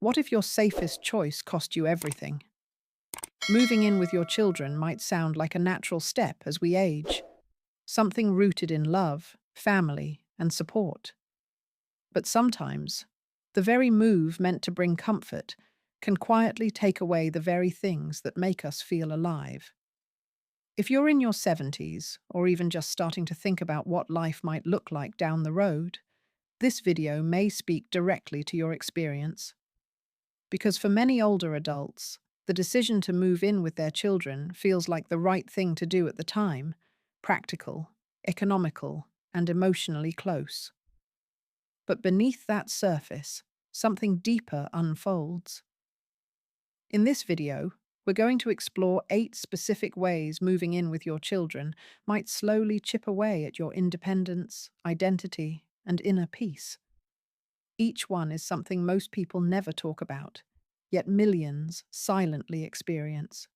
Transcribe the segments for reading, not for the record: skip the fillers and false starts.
What if your safest choice cost you everything? Moving in with your children might sound like a natural step as we age, something rooted in love, family, and support. But sometimes, the very move meant to bring comfort can quietly take away the very things that make us feel alive. If you're in your 70s, or even just starting to think about what life might look like down the road, this video may speak directly to your experience. Because for many older adults, the decision to move in with their children feels like the right thing to do at the time, practical, economical, and emotionally close. But beneath that surface, something deeper unfolds. In this video, we're going to explore 8 specific ways moving in with your children might slowly chip away at your independence, identity, and inner peace. Each one is something most people never talk about, yet millions silently experience.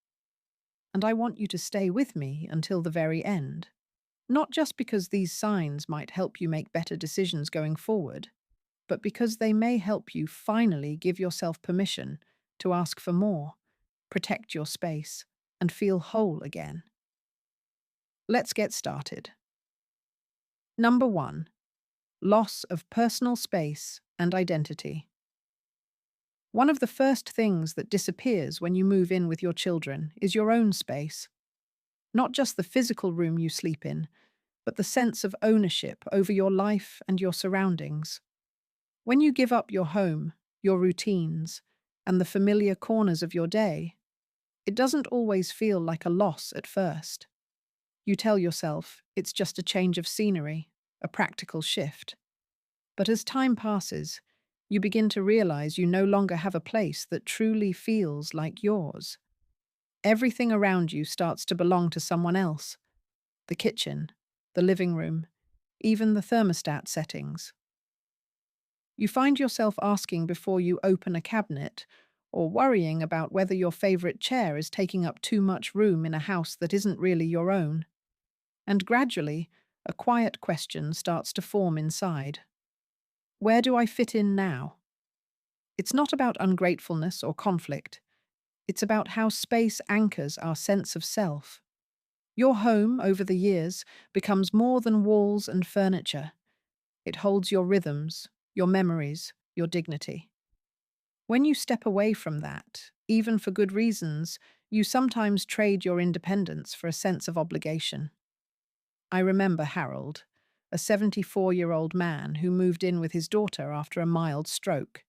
And I want you to stay with me until the very end, not just because these signs might help you make better decisions going forward, but because they may help you finally give yourself permission to ask for more, protect your space, and feel whole again. Let's get started. Number 1. Loss of personal space and identity. One of the first things that disappears when you move in with your children is your own space. Not just the physical room you sleep in, but the sense of ownership over your life and your surroundings. When you give up your home, your routines, and the familiar corners of your day, it doesn't always feel like a loss at first. You tell yourself it's just a change of scenery, a practical shift. But as time passes, you begin to realize you no longer have a place that truly feels like yours. Everything around you starts to belong to someone else: the kitchen, the living room, even the thermostat settings. You find yourself asking before you open a cabinet, or worrying about whether your favorite chair is taking up too much room in a house that isn't really your own. And gradually, a quiet question starts to form inside. Where do I fit in now? It's not about ungratefulness or conflict. It's about how space anchors our sense of self. Your home, over the years, becomes more than walls and furniture. It holds your rhythms, your memories, your dignity. When you step away from that, even for good reasons, you sometimes trade your independence for a sense of obligation. I remember Harold, a 74-year-old man who moved in with his daughter after a mild stroke.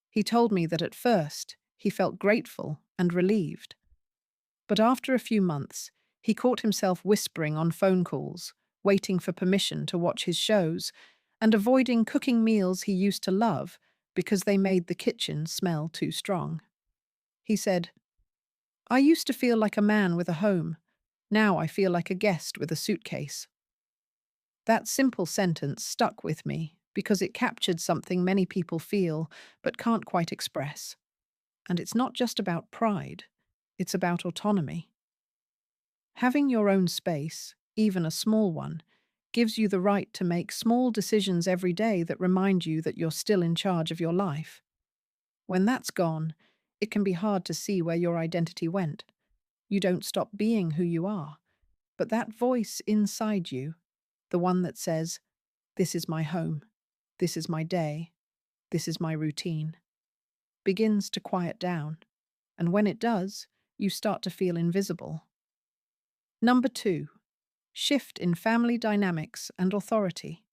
He told me that at first, he felt grateful and relieved. But after a few months, he caught himself whispering on phone calls, waiting for permission to watch his shows, and avoiding cooking meals he used to love because they made the kitchen smell too strong. He said, "I used to feel like a man with a home. Now I feel like a guest with a suitcase." That simple sentence stuck with me because it captured something many people feel but can't quite express. And it's not just about pride, it's about autonomy. Having your own space, even a small one, gives you the right to make small decisions every day that remind you that you're still in charge of your life. When that's gone, it can be hard to see where your identity went. You don't stop being who you are, but that voice inside you, the one that says, "This is my home, this is my day, this is my routine," begins to quiet down. And when it does, you start to feel invisible. Number 2. Shift in family dynamics and authority.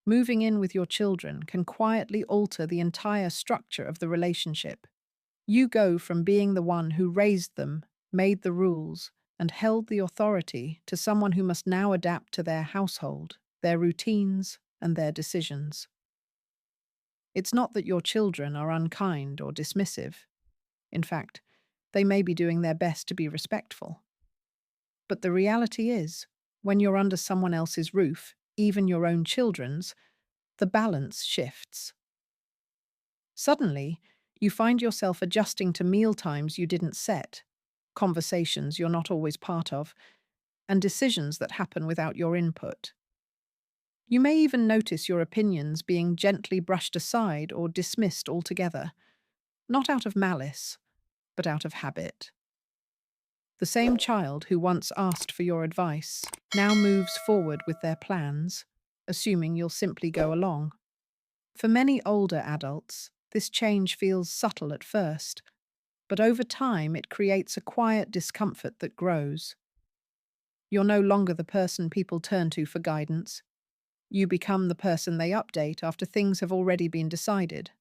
Moving in with your children can quietly alter the entire structure of the relationship. You go from being the one who raised them, made the rules, and held the authority to someone who must now adapt to their household, their routines, and their decisions. It's not that your children are unkind or dismissive. In fact, they may be doing their best to be respectful. But the reality is, when you're under someone else's roof, even your own children's, the balance shifts. Suddenly, you find yourself adjusting to meal times you didn't set, conversations you're not always part of, and decisions that happen without your input. You may even notice your opinions being gently brushed aside or dismissed altogether, not out of malice, but out of habit. The same child who once asked for your advice now moves forward with their plans, assuming you'll simply go along. For many older adults, this change feels subtle at first, but over time it creates a quiet discomfort that grows. You're no longer the person people turn to for guidance. You become the person they update after things have already been decided.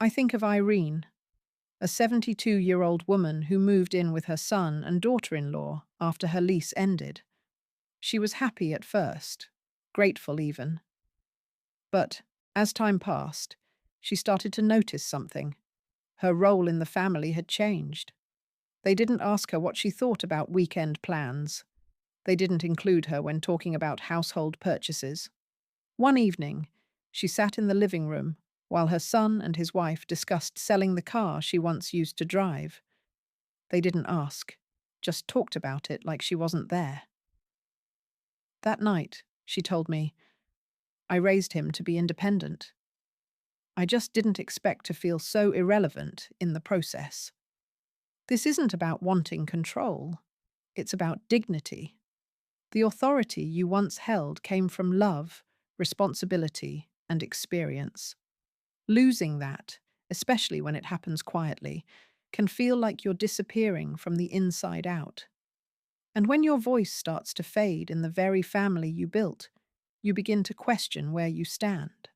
I think of Irene, a 72-year-old woman who moved in with her son and daughter-in-law after her lease ended. She was happy at first, grateful even. But as time passed, she started to notice something. Her role in the family had changed. They didn't ask her what she thought about weekend plans. They didn't include her when talking about household purchases. One evening, she sat in the living room while her son and his wife discussed selling the car she once used to drive. They didn't ask, just talked about it like she wasn't there. That night, she told me, I raised him to be independent. I just didn't expect to feel so irrelevant in the process. This isn't about wanting control. It's about dignity. The authority you once held came from love, responsibility, and experience. Losing that, especially when it happens quietly, can feel like you're disappearing from the inside out. And when your voice starts to fade in the very family you built, you begin to question where you stand.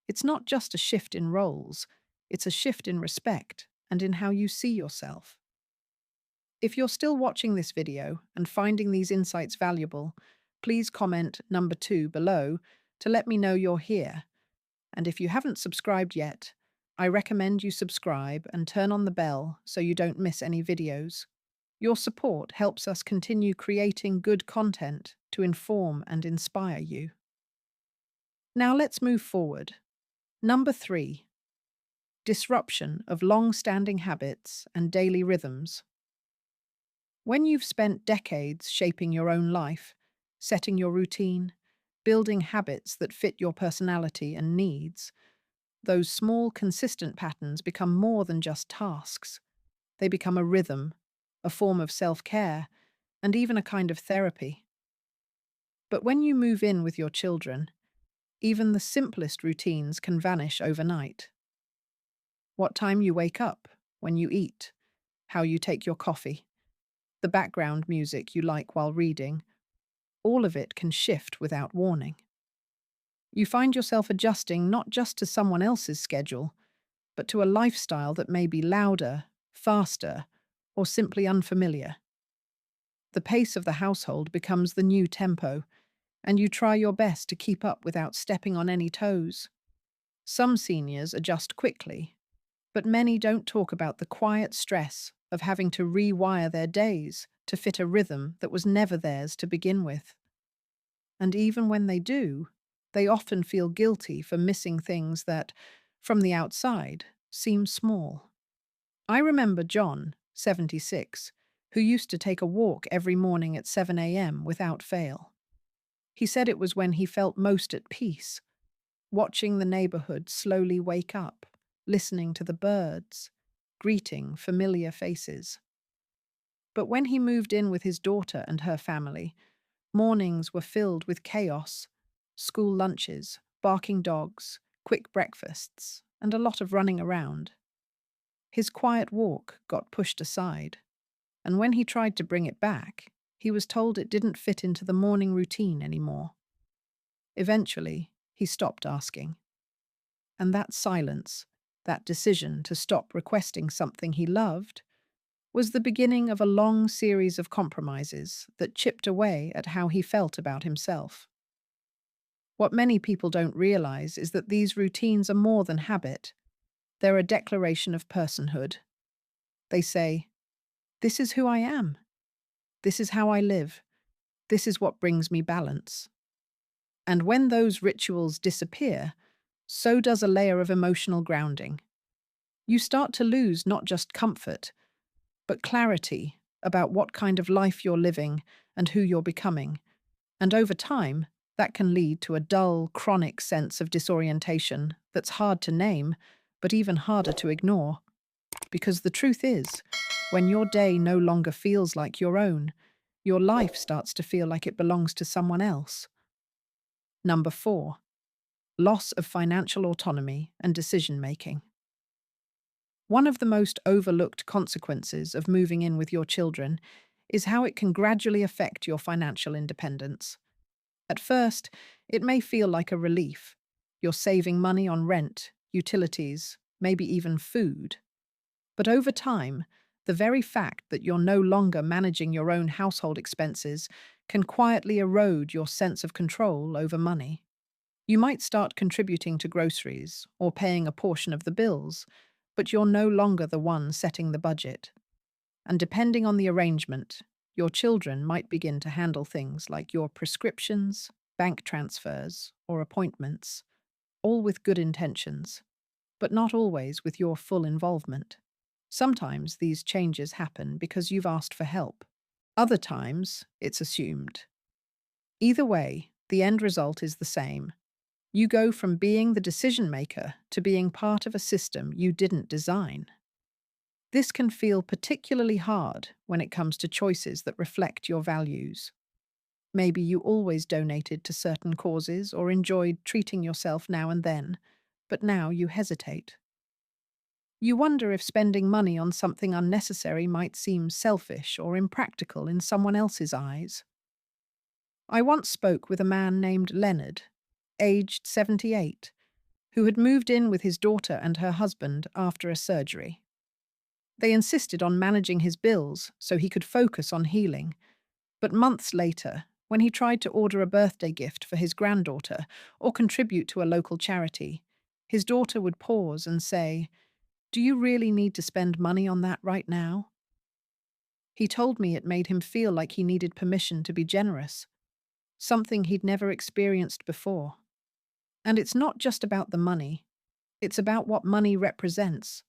It's not just a shift in roles, it's a shift in respect and in how you see yourself. If you're still watching this video and finding these insights valuable, please comment number 2 below to let me know you're here. And if you haven't subscribed yet, I recommend you subscribe and turn on the bell so you don't miss any videos. Your support helps us continue creating good content to inform and inspire you. Now let's move forward. Number 3. Disruption of long-standing habits and daily rhythms. When you've spent decades shaping your own life, setting your routine, building habits that fit your personality and needs, those small, consistent patterns become more than just tasks. They become a rhythm, a form of self-care, and even a kind of therapy. But when you move in with your children, even the simplest routines can vanish overnight. What time you wake up, when you eat, how you take your coffee, the background music you like while reading, all of it can shift without warning. You find yourself adjusting not just to someone else's schedule, but to a lifestyle that may be louder, faster, or simply unfamiliar. The pace of the household becomes the new tempo, and you try your best to keep up without stepping on any toes. Some seniors adjust quickly, but many don't talk about the quiet stress of having to rewire their days to fit a rhythm that was never theirs to begin with. And even when they do, they often feel guilty for missing things that, from the outside, seem small. I remember John, 76, who used to take a walk every morning at 7 a.m. without fail. He said it was when he felt most at peace, watching the neighborhood slowly wake up, listening to the birds, greeting familiar faces. But when he moved in with his daughter and her family, mornings were filled with chaos, school lunches, barking dogs, quick breakfasts, and a lot of running around. His quiet walk got pushed aside, and when he tried to bring it back, he was told it didn't fit into the morning routine anymore. Eventually, he stopped asking. And that silence, that decision to stop requesting something he loved, was the beginning of a long series of compromises that chipped away at how he felt about himself. What many people don't realize is that these routines are more than habit. They're a declaration of personhood. They say, "This is who I am. This is how I live. This is what brings me balance." And when those rituals disappear, so does a layer of emotional grounding. You start to lose not just comfort, but clarity about what kind of life you're living and who you're becoming. And over time, that can lead to a dull, chronic sense of disorientation that's hard to name, but even harder to ignore. because the truth is, when your day no longer feels like your own, your life starts to feel like it belongs to someone else. Number 4. Loss of financial autonomy and decision making. One of the most overlooked consequences of moving in with your children is how it can gradually affect your financial independence. At first, it may feel like a relief. You're saving money on rent, utilities, maybe even food. But over time, the very fact that you're no longer managing your own household expenses can quietly erode your sense of control over money. You might start contributing to groceries or paying a portion of the bills, but you're no longer the one setting the budget. And depending on the arrangement, your children might begin to handle things like your prescriptions, bank transfers, or appointments, all with good intentions, but not always with your full involvement. Sometimes these changes happen because you've asked for help. Other times, it's assumed. Either way, the end result is the same. You go from being the decision maker to being part of a system you didn't design. This can feel particularly hard when it comes to choices that reflect your values. Maybe you always donated to certain causes or enjoyed treating yourself now and then, but now you hesitate. You wonder if spending money on something unnecessary might seem selfish or impractical in someone else's eyes. I once spoke with a man named Leonard, aged 78, who had moved in with his daughter and her husband after a surgery. They insisted on managing his bills so he could focus on healing, but months later, when he tried to order a birthday gift for his granddaughter or contribute to a local charity, his daughter would pause and say, "Do you really need to spend money on that right now?" He told me it made him feel like he needed permission to be generous, something he'd never experienced before. And it's not just about the money, it's about what money represents: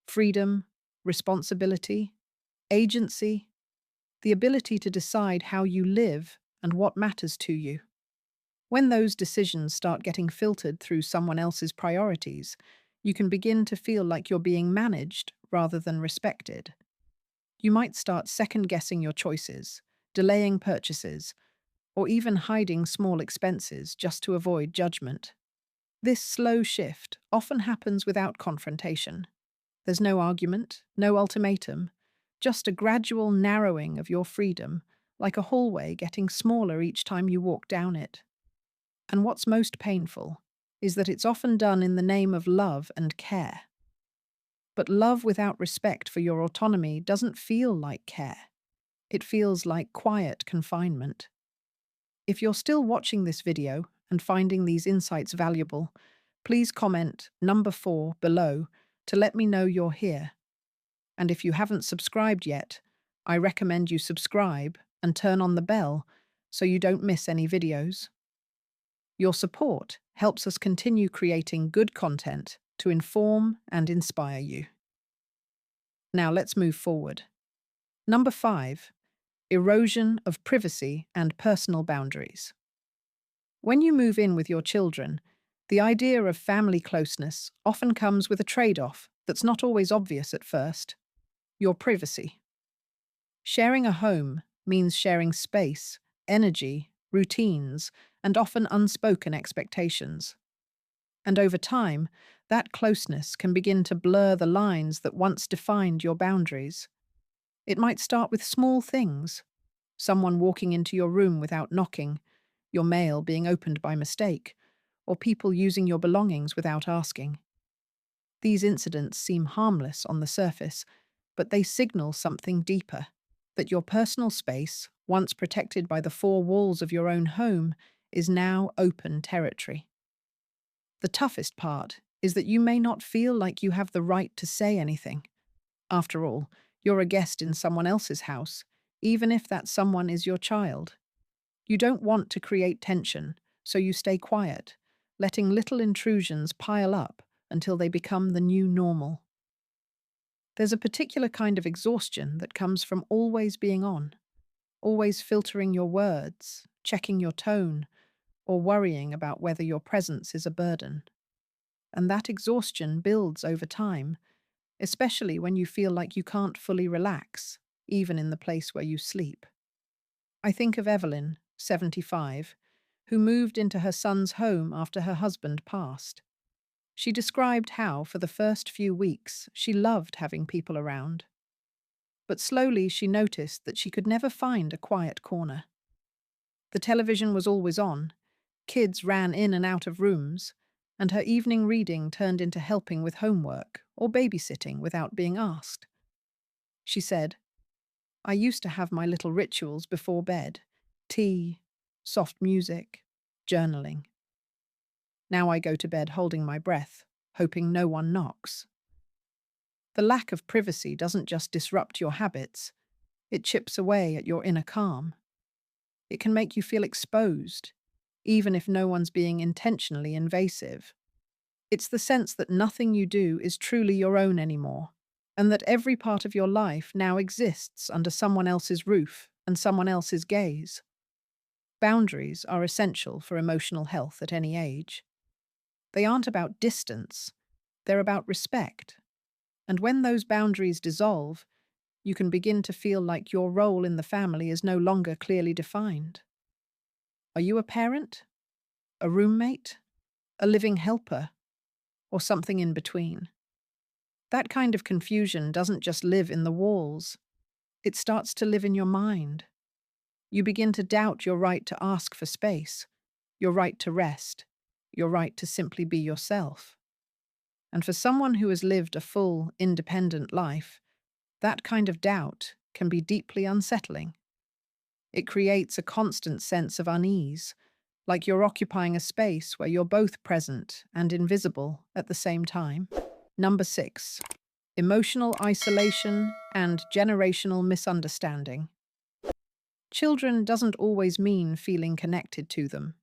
freedom, responsibility, agency, the ability to decide how you live and what matters to you. When those decisions start getting filtered through someone else's priorities, you can begin to feel like you're being managed rather than respected. You might start second-guessing your choices, delaying purchases, or even hiding small expenses just to avoid judgment. This slow shift often happens without confrontation. There's no argument, no ultimatum, just a gradual narrowing of your freedom, like a hallway getting smaller each time you walk down it. And what's most painful is that it's often done in the name of love and care. But love without respect for your autonomy doesn't feel like care. It feels like quiet confinement. If you're still watching this video and finding these insights valuable, please comment number 4 below to let me know you're here. And if you haven't subscribed yet, I recommend you subscribe and turn on the bell so you don't miss any videos. Your support helps us continue creating good content to inform and inspire you. Now let's move forward. Number 5. Erosion of privacy and personal boundaries. When you move in with your children, the idea of family closeness often comes with a trade-off that's not always obvious at first: your privacy. Sharing a home means sharing space, energy, routines, and often unspoken expectations. And over time, that closeness can begin to blur the lines that once defined your boundaries. It might start with small things: someone walking into your room without knocking, your mail being opened by mistake, or people using your belongings without asking. These incidents seem harmless on the surface, but they signal something deeper: that your personal space, once protected by the four walls of your own home, is now open territory. The toughest part is that you may not feel like you have the right to say anything. After all, you're a guest in someone else's house, even if that someone is your child. You don't want to create tension, so you stay quiet, letting little intrusions pile up until they become the new normal. There's a particular kind of exhaustion that comes from always being on, always filtering your words, checking your tone, or worrying about whether your presence is a burden. And that exhaustion builds over time, especially when you feel like you can't fully relax, even in the place where you sleep. I think of Evelyn, 75, who moved into her son's home after her husband passed. She described how, for the first few weeks, she loved having people around. But slowly she noticed that she could never find a quiet corner. The television was always on, kids ran in and out of rooms, and her evening reading turned into helping with homework or babysitting without being asked. She said, "I used to have my little rituals before bed: tea, soft music, journaling. Now I go to bed holding my breath, hoping no one knocks." The lack of privacy doesn't just disrupt your habits, it chips away at your inner calm. It can make you feel exposed, even if no one's being intentionally invasive. It's the sense that nothing you do is truly your own anymore, and that every part of your life now exists under someone else's roof and someone else's gaze. Boundaries are essential for emotional health at any age. They aren't about distance, they're about respect. And when those boundaries dissolve, you can begin to feel like your role in the family is no longer clearly defined. Are you a parent? A roommate? A living helper? Or something in between? That kind of confusion doesn't just live in the walls, it starts to live in your mind. You begin to doubt your right to ask for space, your right to rest, your right to simply be yourself. And for someone who has lived a full, independent life, that kind of doubt can be deeply unsettling. It creates a constant sense of unease, like you're occupying a space where you're both present and invisible at the same time. Number 6. Emotional isolation and generational misunderstanding. Children doesn't always mean feeling connected to them.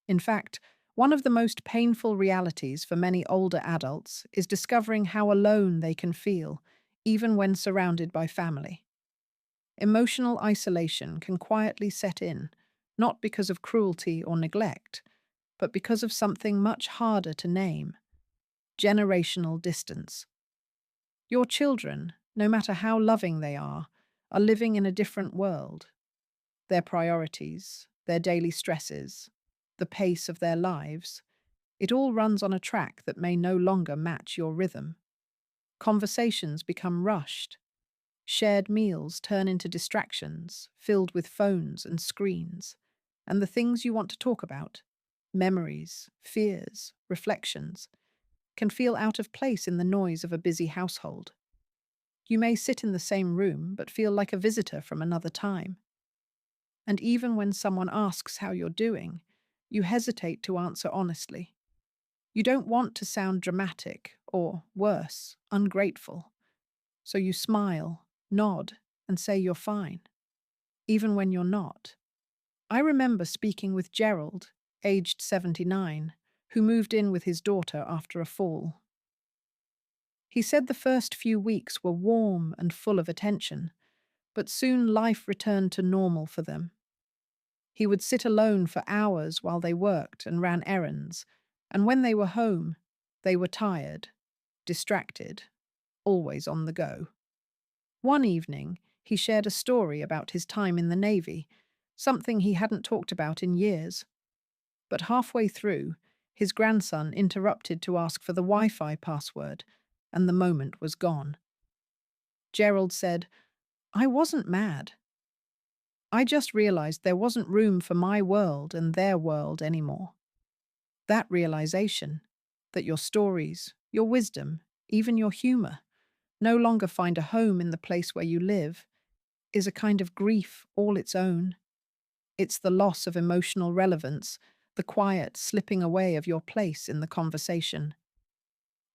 In fact, one of the most painful realities for many older adults is discovering how alone they can feel, even when surrounded by family. Emotional isolation can quietly set in, not because of cruelty or neglect, but because of something much harder to name: generational distance. Your children, no matter how loving they are living in a different world. Their priorities, their daily stresses, the pace of their lives, it all runs on a track that may no longer match your rhythm. Conversations become rushed. Shared meals turn into distractions, filled with phones and screens. And the things you want to talk about, memories, fears, reflections, can feel out of place in the noise of a busy household. You may sit in the same room but feel like a visitor from another time. And even when someone asks how you're doing, you hesitate to answer honestly. You don't want to sound dramatic or, worse, ungrateful. So you smile, nod, and say you're fine, even when you're not. I remember speaking with Gerald, aged 79, who moved in with his daughter after a fall. He said the first few weeks were warm and full of attention, but soon life returned to normal for them. He would sit alone for hours while they worked and ran errands, and when they were home, they were tired, distracted, always on the go. One evening, he shared a story about his time in the Navy, something he hadn't talked about in years. But halfway through, his grandson interrupted to ask for the Wi-Fi password, and the moment was gone. Gerald said, "I wasn't mad. I just realized there wasn't room for my world and their world anymore." That realization, that your stories, your wisdom, even your humor, no longer find a home in the place where you live, is a kind of grief all its own. It's the loss of emotional relevance, the quiet slipping away of your place in the conversation.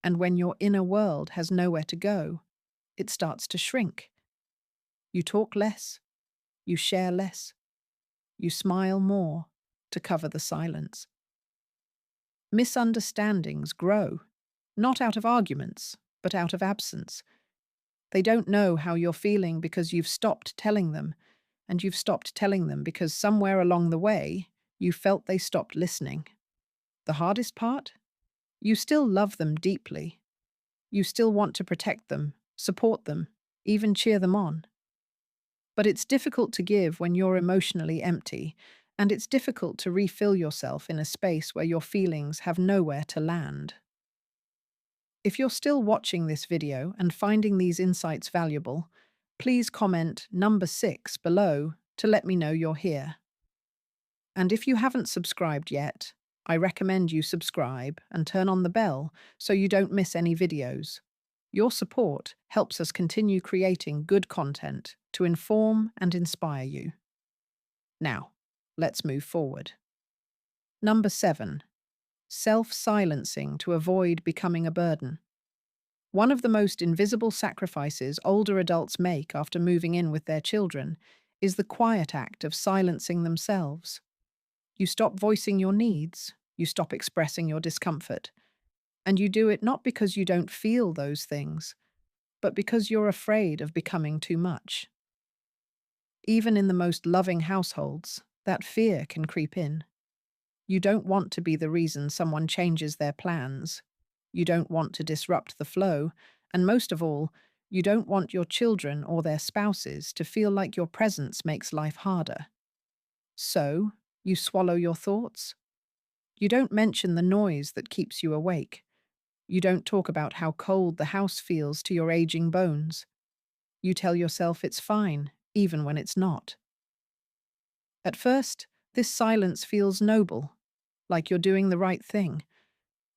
And when your inner world has nowhere to go, it starts to shrink. You talk less, you share less, you smile more to cover the silence. Misunderstandings grow, not out of arguments, but out of absence. They don't know how you're feeling because you've stopped telling them, and you've stopped telling them because somewhere along the way, you felt they stopped listening. The hardest part? You still love them deeply, You still want to protect them, support them, even cheer them on. But it's difficult to give when you're emotionally empty, and it's difficult to refill yourself in a space where your feelings have nowhere to land. If you're still watching this video and finding these insights valuable, please comment number 6 below to let me know you're here. And if you haven't subscribed yet, I recommend you subscribe and turn on the bell so you don't miss any videos. Your support helps us continue creating good content to inform and inspire you. Now, let's move forward. Number 7. Self-silencing to avoid becoming a burden. One of the most invisible sacrifices older adults make after moving in with their children is the quiet act of silencing themselves. You stop voicing your needs, you stop expressing your discomfort, and you do it not because you don't feel those things, but because you're afraid of becoming too much. Even in the most loving households, that fear can creep in. You don't want to be the reason someone changes their plans. You don't want to disrupt the flow, and most of all, you don't want your children or their spouses to feel like your presence makes life harder. So, you swallow your thoughts. You don't mention the noise that keeps you awake. You don't talk about how cold the house feels to your aging bones. You tell yourself it's fine, even when it's not. At first, this silence feels noble, like you're doing the right thing.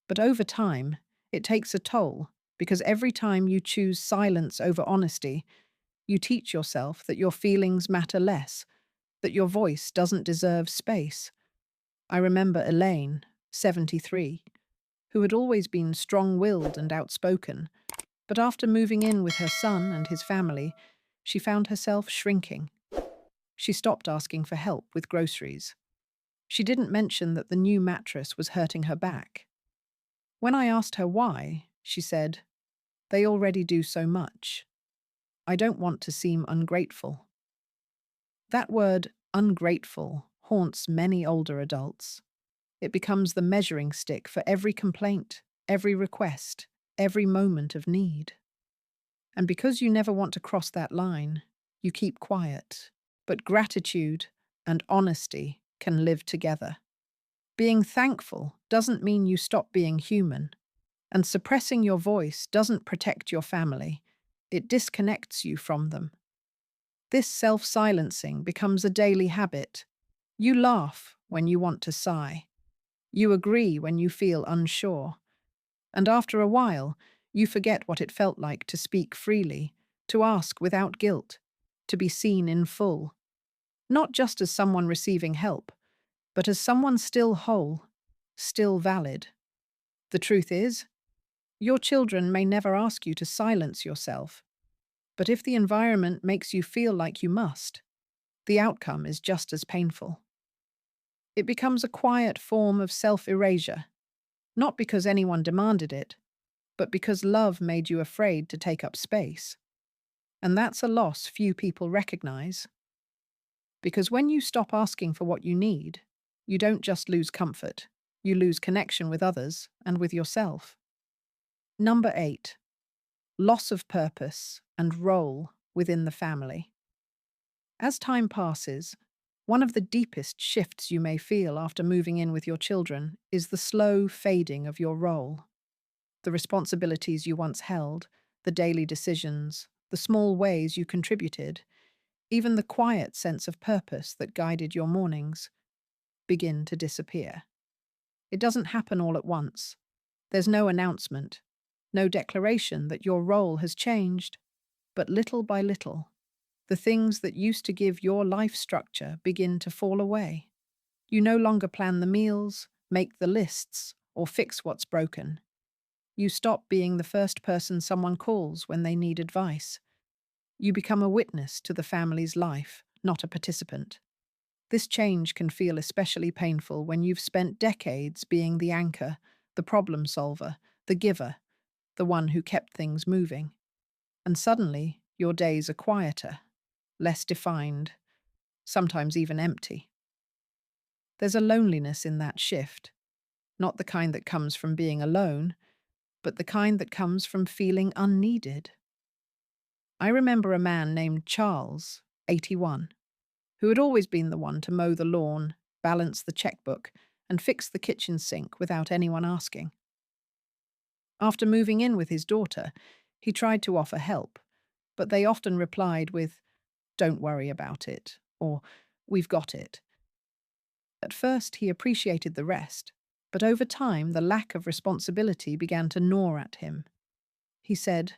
But over time, it takes a toll, because every time you choose silence over honesty, you teach yourself that your feelings matter less, that your voice doesn't deserve space. I remember Elaine, 73, who had always been strong-willed and outspoken, but after moving in with her son and his family, she found herself shrinking. She stopped asking for help with groceries. She didn't mention that the new mattress was hurting her back. When I asked her why, she said, "They already do so much. I don't want to seem ungrateful." That word, ungrateful, haunts many older adults. It becomes the measuring stick for every complaint, every request, every moment of need. And because you never want to cross that line, you keep quiet. But gratitude and honesty can live together. Being thankful doesn't mean you stop being human, and suppressing your voice doesn't protect your family. It disconnects you from them. This self-silencing becomes a daily habit. You laugh when you want to sigh. You agree when you feel unsure. And after a while, you forget what it felt like to speak freely, to ask without guilt, to be seen in full. Not just as someone receiving help, but as someone still whole, still valid. The truth is, your children may never ask you to silence yourself, but if the environment makes you feel like you must, the outcome is just as painful. It becomes a quiet form of self-erasure, not because anyone demanded it, but because love made you afraid to take up space. And that's a loss few people recognize. Because when you stop asking for what you need, you don't just lose comfort, you lose connection with others and with yourself. Number 8. Loss of purpose and role within the family. As time passes, one of the deepest shifts you may feel after moving in with your children is the slow fading of your role. The responsibilities you once held, the daily decisions, the small ways you contributed, even the quiet sense of purpose that guided your mornings, begin to disappear. It doesn't happen all at once. There's no announcement, no declaration that your role has changed, but little by little, the things that used to give your life structure begin to fall away. You no longer plan the meals, make the lists, or fix what's broken. You stop being the first person someone calls when they need advice. You become a witness to the family's life, not a participant. This change can feel especially painful when you've spent decades being the anchor, the problem solver, the giver, the one who kept things moving. And suddenly, your days are quieter, less defined, sometimes even empty. There's a loneliness in that shift, not the kind that comes from being alone, but the kind that comes from feeling unneeded. I remember a man named Charles, 81, who had always been the one to mow the lawn, balance the checkbook, and fix the kitchen sink without anyone asking. After moving in with his daughter, he tried to offer help, but they often replied with, "Don't worry about it," or "We've got it." At first, he appreciated the rest, but over time, the lack of responsibility began to gnaw at him. He said,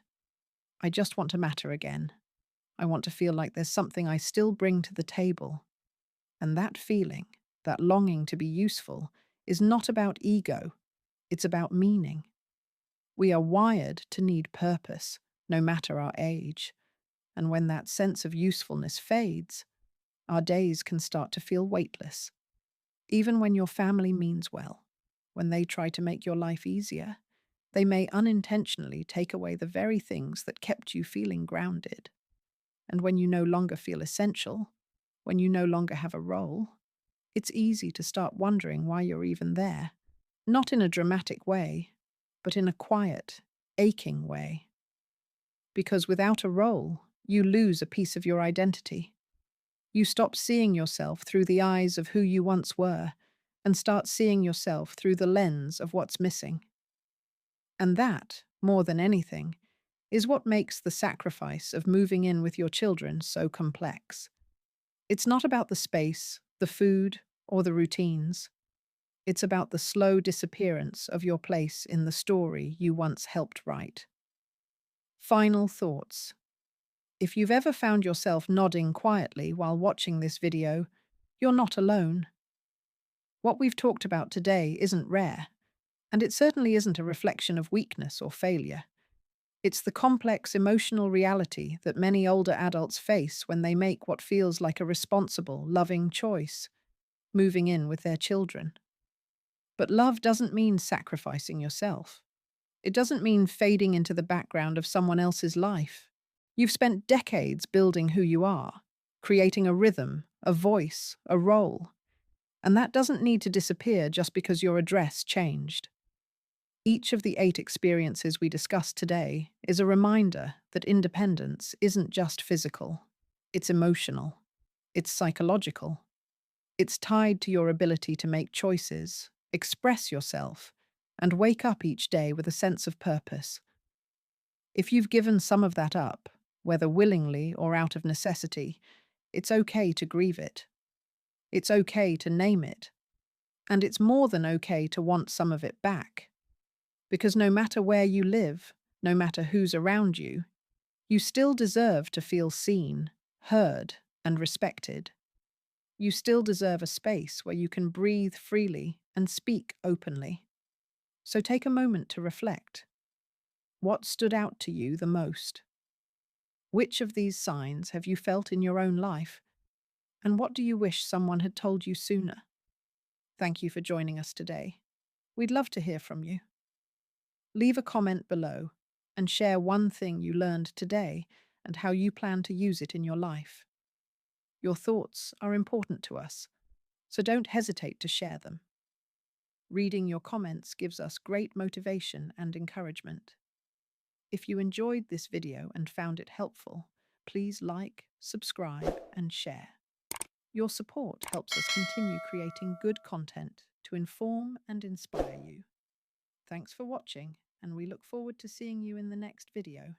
"I just want to matter again. I want to feel like there's something I still bring to the table." And that feeling, that longing to be useful, is not about ego, it's about meaning. We are wired to need purpose, no matter our age. And when that sense of usefulness fades, our days can start to feel weightless. Even when your family means well, when they try to make your life easier, they may unintentionally take away the very things that kept you feeling grounded. And when you no longer feel essential, when you no longer have a role, it's easy to start wondering why you're even there. Not in a dramatic way, but in a quiet, aching way. Because without a role, you lose a piece of your identity. You stop seeing yourself through the eyes of who you once were and start seeing yourself through the lens of what's missing. And that, more than anything, is what makes the sacrifice of moving in with your children so complex. It's not about the space, the food, or the routines. It's about the slow disappearance of your place in the story you once helped write. Final thoughts. If you've ever found yourself nodding quietly while watching this video, you're not alone. What we've talked about today isn't rare, and it certainly isn't a reflection of weakness or failure. It's the complex emotional reality that many older adults face when they make what feels like a responsible, loving choice, moving in with their children. But love doesn't mean sacrificing yourself. It doesn't mean fading into the background of someone else's life. You've spent decades building who you are, creating a rhythm, a voice, a role. And that doesn't need to disappear just because your address changed. Each of the 8 experiences we discussed today is a reminder that independence isn't just physical. It's emotional. It's psychological. It's tied to your ability to make choices, express yourself, and wake up each day with a sense of purpose. If you've given some of that up, whether willingly or out of necessity, it's okay to grieve it. It's okay to name it. And it's more than okay to want some of it back. Because no matter where you live, no matter who's around you, you still deserve to feel seen, heard, and respected. You still deserve a space where you can breathe freely and speak openly. So take a moment to reflect. What stood out to you the most? Which of these signs have you felt in your own life? And what do you wish someone had told you sooner? Thank you for joining us today. We'd love to hear from you. Leave a comment below and share one thing you learned today and how you plan to use it in your life. Your thoughts are important to us, so don't hesitate to share them. Reading your comments gives us great motivation and encouragement. If you enjoyed this video and found it helpful, please like, subscribe, and share. Your support helps us continue creating good content to inform and inspire you. Thanks for watching, and we look forward to seeing you in the next video.